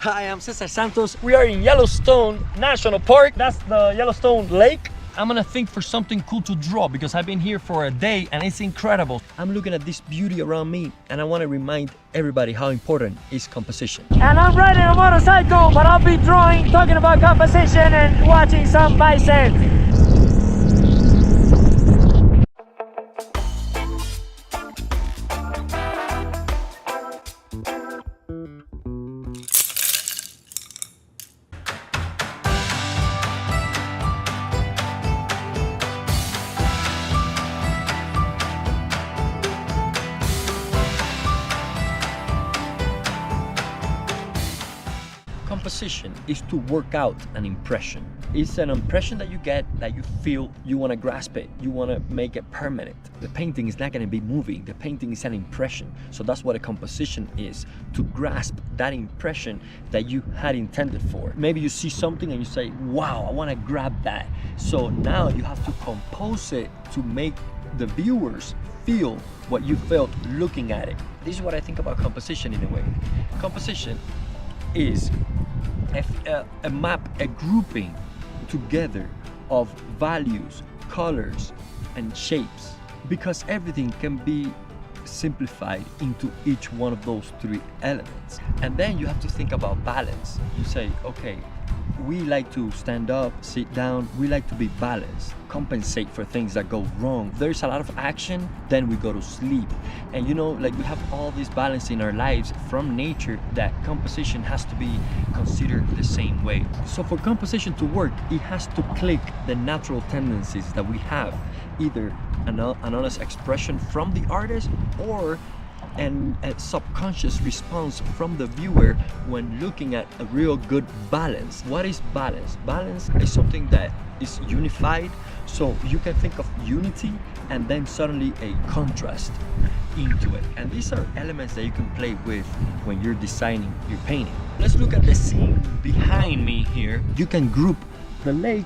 Hi, I'm Cesar Santos. We are in Yellowstone National Park. That's the Yellowstone Lake. I'm gonna think for something cool to draw because I've been here for a day and it's incredible. I'm looking at this beauty around me and I want to remind everybody how important is composition. And I'm riding a motorcycle, but I'll be drawing, talking about composition and watching some bison. Composition is to work out an impression. It's an impression that you get, that you feel, you want to grasp it, you want to make it permanent. The painting is not going to be moving, the painting is an impression. So that's what a composition is, to grasp that impression that you had intended for. Maybe you see something and you say, wow, I want to grab that. So now you have to compose it to make the viewers feel what you felt looking at it. This is what I think about composition in a way. Composition is a map, a grouping together of values, colors, and shapes, because everything can be simplified into each one of those three elements. And then you have to think about balance. You say, okay, we like to stand up, sit down, we like to be balanced, compensate for things that go wrong. There's a lot of action, then we go to sleep. And you know, like we have all this balance in our lives from nature that composition has to be considered the same way. So for composition to work, it has to click the natural tendencies that we have, either an honest expression from the artist or a subconscious response from the viewer when looking at a real good balance. What is balance? Balance is something that is unified, so you can think of unity and then suddenly a contrast into it. And these are elements that you can play with when you're designing your painting. Let's look at the scene behind me here. You can group the lake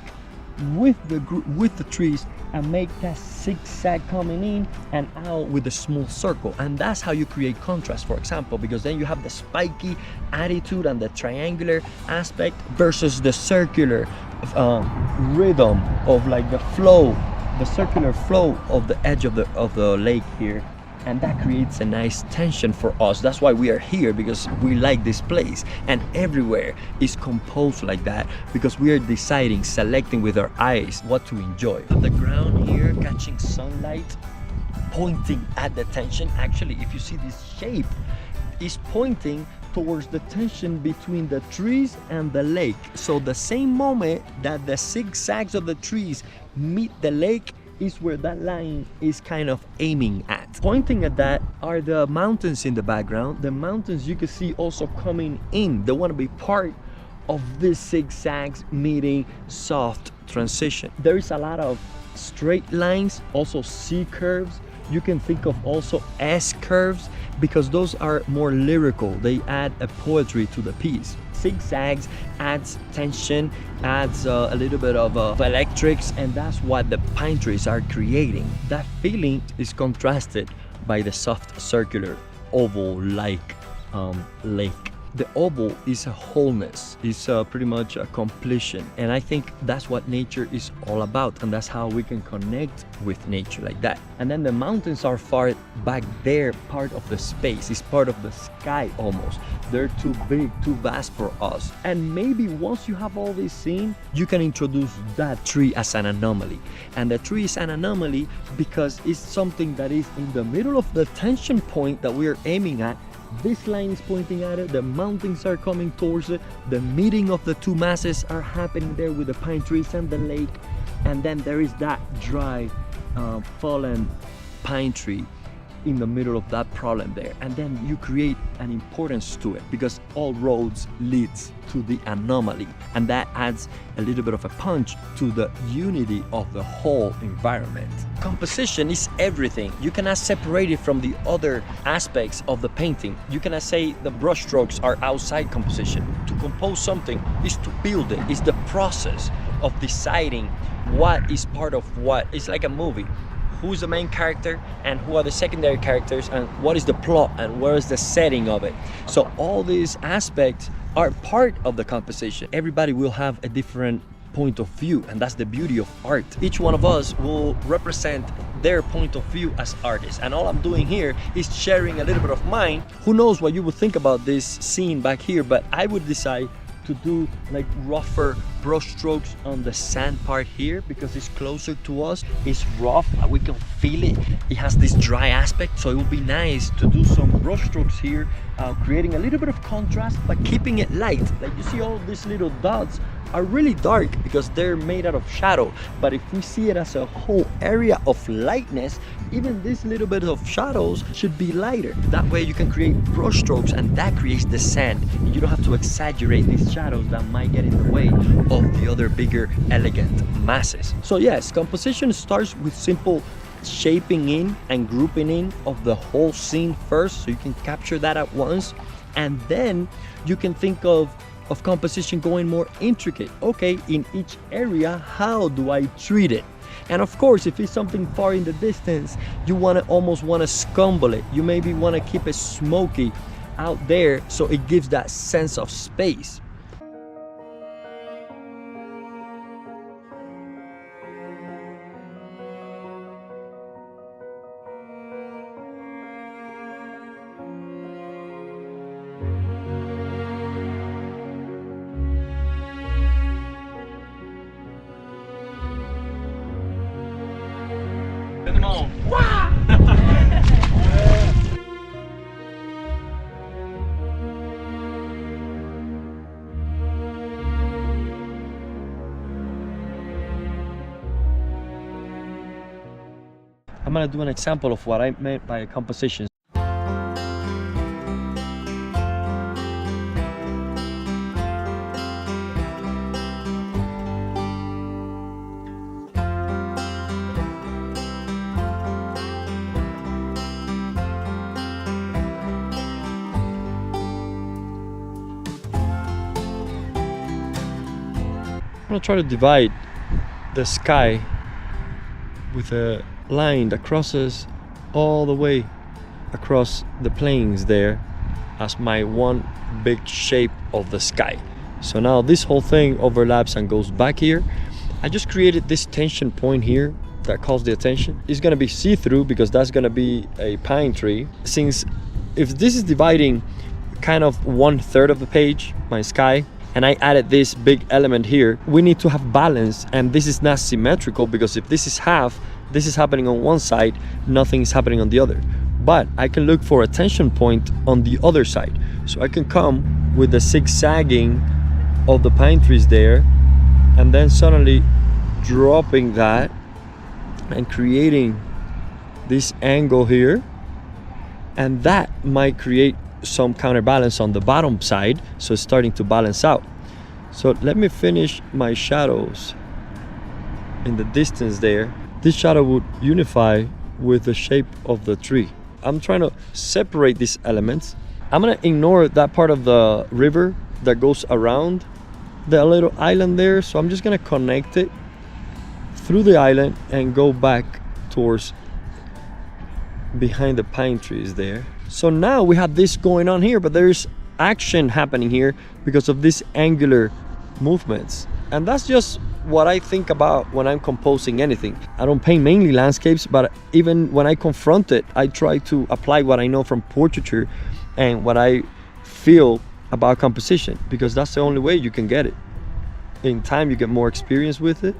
with the trees and make that zigzag coming in and out with a smooth circle, and that's how you create contrast, for example, because then you have the spiky attitude and the triangular aspect versus the circular rhythm of like the flow, the circular flow of the edge of the lake here. And that creates a nice tension for us. That's why we are here, because we like this place, and everywhere is composed like that because we are deciding, selecting with our eyes what to enjoy. The ground here catching sunlight, pointing at the tension. Actually, if you see this shape, is pointing towards the tension between the trees and the lake. So the same moment that the zigzags of the trees meet the lake is where that line is kind of aiming at. Pointing at that are the mountains in the background. The mountains you can see also coming in. They want to be part of this zigzags meeting soft transition. There is a lot of straight lines, also C curves. You can think of also S curves because those are more lyrical. They add a poetry to the piece. Zigzags adds tension, adds a little bit of electrics, and that's what the pine trees are creating. That feeling is contrasted by the soft circular oval-like lake. The oval is a wholeness, it's pretty much a completion, and I think that's what nature is all about, and that's how we can connect with nature like that. And then the mountains are far back there, part of the space, it's part of the sky almost. They're too big, too vast for us. And maybe once you have all this seen, you can introduce that tree as an anomaly. And the tree is an anomaly because it's something that is in the middle of the tension point that we're aiming at. This line is pointing at it, the mountains are coming towards it, the meeting of the two masses are happening there with the pine trees and the lake, and then there is that dry fallen pine tree in the middle of that problem there, and then you create an importance to it because all roads leads to the anomaly, and that adds a little bit of a punch to the unity of the whole environment. Composition is everything. You cannot separate it from the other aspects of the painting. You cannot say the brush strokes are outside composition. To compose something is to build it. It's the process of deciding what is part of what. It's like a movie. Who's the main character and who are the secondary characters and what is the plot and where is the setting of it. So all these aspects are part of the composition. Everybody will have a different point of view, and that's the beauty of art. Each one of us will represent their point of view as artists, and all I'm doing here is sharing a little bit of mine. Who knows what you would think about this scene back here, but I would decide to do like rougher brush strokes on the sand part here because it's closer to us. It's rough, we can feel it. It has this dry aspect, so it would be nice to do some brush strokes here, creating a little bit of contrast but keeping it light. Like you see, all these little dots are really dark because they're made out of shadow, but if we see it as a whole area of lightness, even this little bit of shadows should be lighter. That way you can create brush strokes, and that creates the sand. You don't have to exaggerate these shadows that might get in the way of the other bigger elegant masses. So yes, composition starts with simple shaping in and grouping in of the whole scene first, so you can capture that at once, and then you can think of composition going more intricate. Okay, in each area, how do I treat it? And of course, if it's something far in the distance, you almost want to scumble it. You maybe want to keep it smoky out there so it gives that sense of space. I'm gonna do an example of what I meant by a composition. I'm gonna try to divide the sky with a line that crosses all the way across the plains there as my one big shape of the sky. So now this whole thing overlaps and goes back here. I just created this tension point here that calls the attention. It's gonna be see-through because that's gonna be a pine tree. Since if this is dividing kind of 1/3 of the page, my sky, and I added this big element here, we need to have balance, and this is not symmetrical because if this is half, this is happening on one side, nothing is happening on the other. But I can look for a tension point on the other side. So I can come with the zigzagging of the pine trees there, and then suddenly dropping that and creating this angle here, and that might create some counterbalance on the bottom side, so it's starting to balance out. So let me finish my shadows in the distance there. This shadow would unify with the shape of the tree. I'm trying to separate these elements. I'm gonna ignore that part of the river that goes around the little island there, so I'm just gonna connect it through the island and go back towards behind the pine trees there. So now we have this going on here, but there's action happening here because of these angular movements. And that's just what I think about when I'm composing anything. I don't paint mainly landscapes, but even when I confront it, I try to apply what I know from portraiture and what I feel about composition, because that's the only way you can get it. In time, you get more experience with it.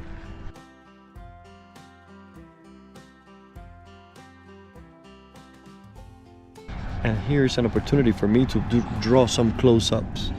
And here's an opportunity for me to draw some close-ups.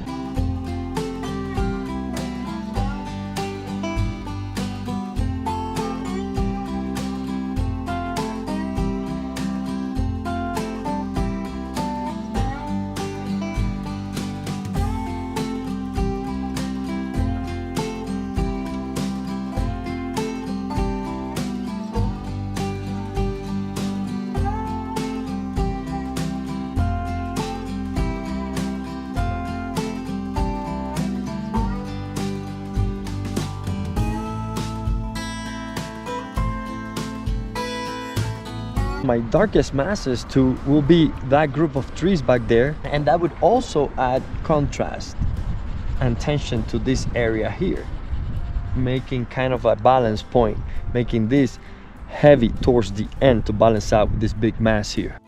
My darkest masses too will be that group of trees back there, and that would also add contrast. and tension to this area here, making kind of a balance point, making this heavy towards the end to balance out with this big mass here.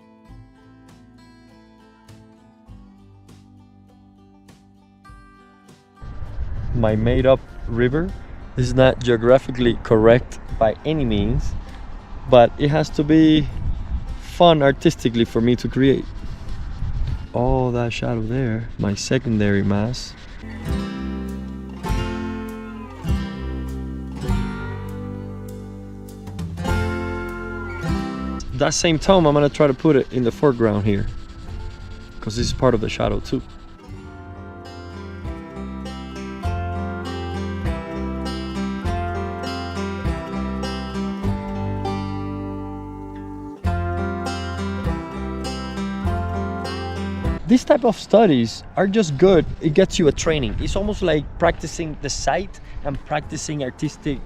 My made-up river is not geographically correct by any means, but it has to be fun artistically for me to create. All that shadow there, my secondary mass. That same tone, I'm gonna try to put it in the foreground here, because this is part of the shadow too. These type of studies are just good. It gets you a training. It's almost like practicing the sight and practicing artistic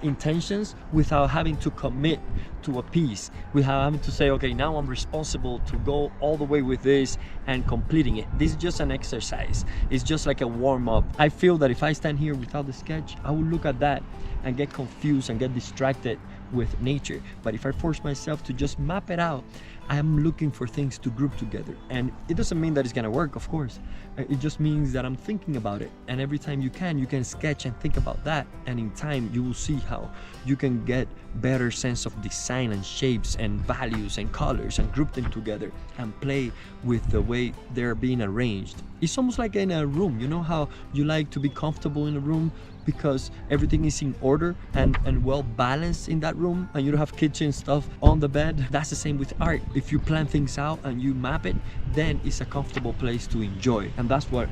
intentions without having to commit to a piece, without having to say, okay, now I'm responsible to go all the way with this and completing it. This is just an exercise. It's just like a warm-up. I feel that if I stand here without the sketch, I will look at that and get confused and get distracted with nature. But if I force myself to just map it out, I am looking for things to group together. And it doesn't mean that it's gonna work, of course. It just means that I'm thinking about it. And every time you can sketch and think about that. And in time, you will see how you can get better sense of design and shapes and values and colors and group them together and play with the way they're being arranged. It's almost like in a room. You know how you like to be comfortable in a room because everything is in order and well balanced in that room, and you don't have kitchen stuff on the bed? That's the same with art. If you plan things out and you map it, then it's a comfortable place to enjoy. And that's what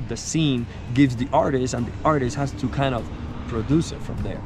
the scene gives the artist, and the artist has to kind of produce it from there.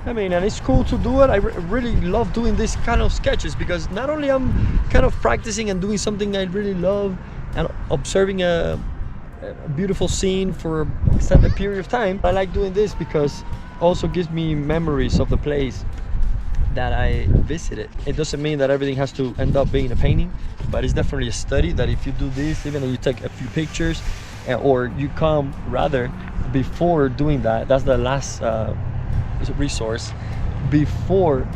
I mean, and it's cool to do it. I really love doing this kind of sketches because not only I'm kind of practicing and doing something I really love and observing a beautiful scene for an extended period of time, I like doing this because it also gives me memories of the place that I visited. It doesn't mean that everything has to end up being a painting, but it's definitely a study that if you do this, even if you take a few pictures or you come rather before doing that, that's the last resource. Before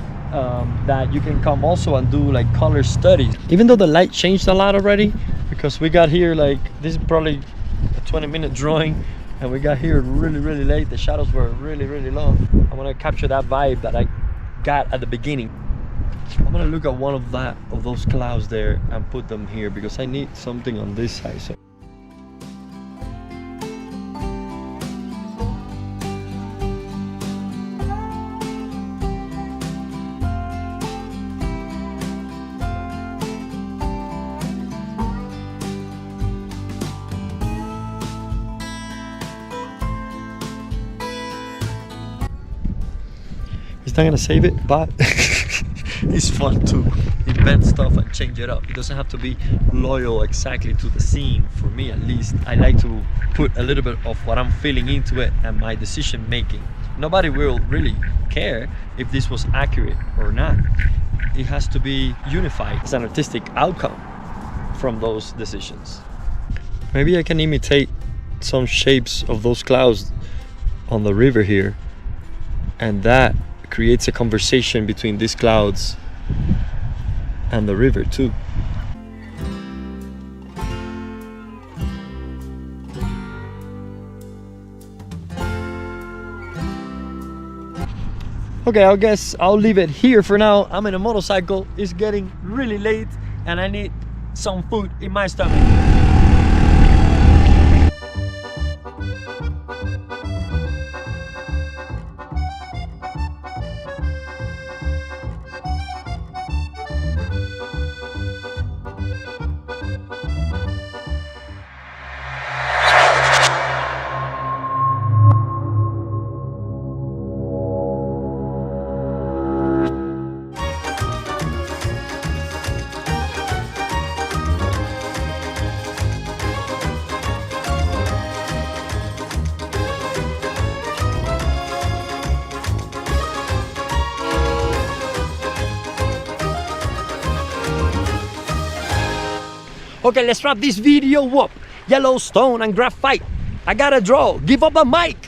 that, you can come also and do like color studies. Even though the light changed a lot already, because we got here like, this is probably a 20-minute drawing and we got here really late. The shadows were really long. I want to capture that vibe that I got at the beginning. I'm gonna look at one of those clouds there and put them here because I need something on this side. So it's not gonna save it, but it's fun to invent stuff and change it up. It doesn't have to be loyal exactly to the scene. For me, at least, I like to put a little bit of what I'm feeling into it and my decision making. Nobody will really care if this was accurate or not. It has to be unified as an artistic outcome from those decisions. Maybe I can imitate some shapes of those clouds on the river here, and that creates a conversation between these clouds and the river too. Okay, I guess I'll leave it here for now. I'm in a motorcycle, it's getting really late, and I need some food in my stomach. Okay, let's wrap this video up. Yellowstone and graphite. I gotta draw. Give up the mic.